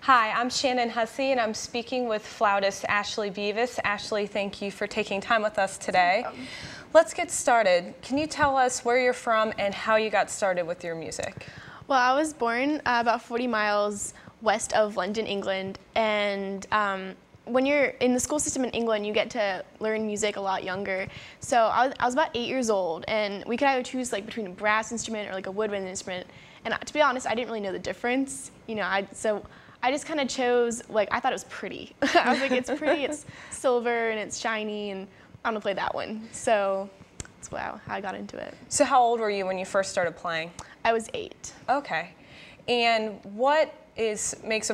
Hi, I'm Shannon Hussey, and I'm speaking with flautist Ashley Beavis. Ashley, thank you for taking time with us today. Let's get started. Can you tell us where you're from and how you got started with your music? Well, I was born about 40 miles west of London, England, and when you're in the school system in England, you get to learn music a lot younger. So I was about 8 years old, and we could either choose like between a brass instrument or like a woodwind instrument. And to be honest, I didn't really know the difference. So I just kind of chose, like, I thought it was pretty. I was like, it's pretty, it's silver and it's shiny, and I'm gonna play that one. So that's how I got into it. So how old were you when you first started playing? I was 8. Okay. And what makes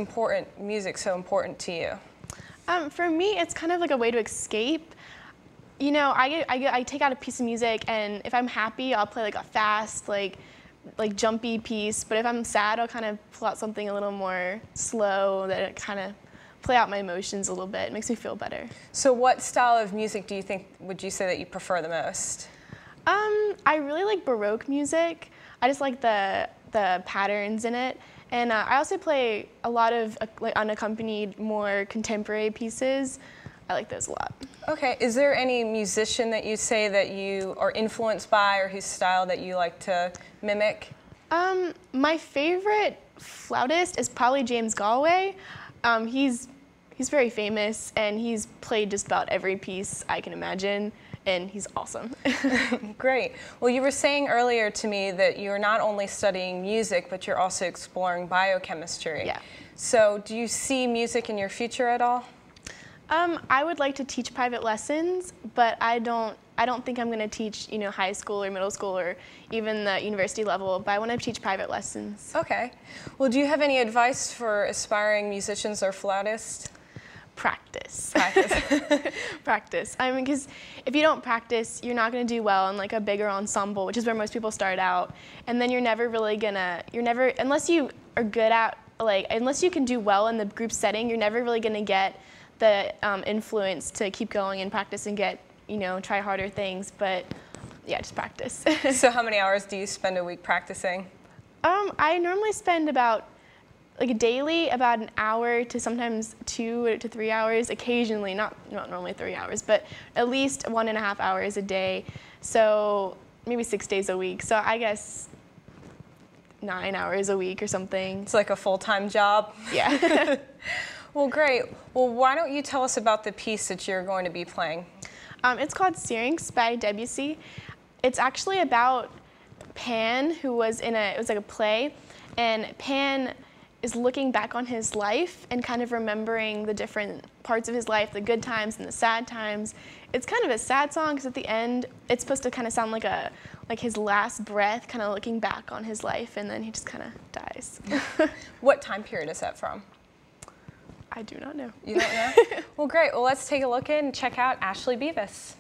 music so important to you? For me, it's kind of like a way to escape. You know, I take out a piece of music, and if I'm happy, I'll play like a fast, like jumpy piece. But if I'm sad, I'll kind of pull out something a little more slow that kind of play out my emotions a little bit. It makes me feel better. So what style of music would you say that you prefer the most? I really like Baroque music. I just like the patterns in it. And I also play a lot of like unaccompanied, more contemporary pieces. I like those a lot. Okay, is there any musician that you say that you are influenced by or whose style that you like to mimic? My favorite flautist is probably James Galway. He's very famous, and he's played just about every piece I can imagine, and he's awesome. Great. Well, you were saying earlier to me that you're not only studying music, but you're also exploring biochemistry. Yeah. So do you see music in your future at all? I would like to teach private lessons, but I don't think I'm going to teach, high school or middle school or even the university level, but I want to teach private lessons. Okay. Well, do you have any advice for aspiring musicians or flautists? Practice. Practice. Practice. I mean, because if you don't practice, you're not going to do well in like a bigger ensemble, which is where most people start out. And then unless you are good at, unless you can do well in the group setting, you're never really going to get the influence to keep going and practice and get, try harder things. But yeah, just practice. So how many hours do you spend a week practicing? I normally spend daily about an hour to sometimes 2 to 3 hours, occasionally, not normally 3 hours, but at least 1.5 hours a day. So maybe 6 days a week. So I guess 9 hours a week or something. It's like a full-time job? Yeah. Well, great. Well, why don't you tell us about the piece that you're going to be playing? It's called Syrinx by Debussy. It's actually about Pan, who was it was like a play, and Pan is looking back on his life and kind of remembering the different parts of his life, the good times and the sad times. It's kind of a sad song because at the end, it's supposed to kind of sound like his last breath, kind of looking back on his life, and then he just kind of dies. What time period is that from? I do not know. You don't know? Well, great. Well, let's take a look in and check out Ashley Beavis.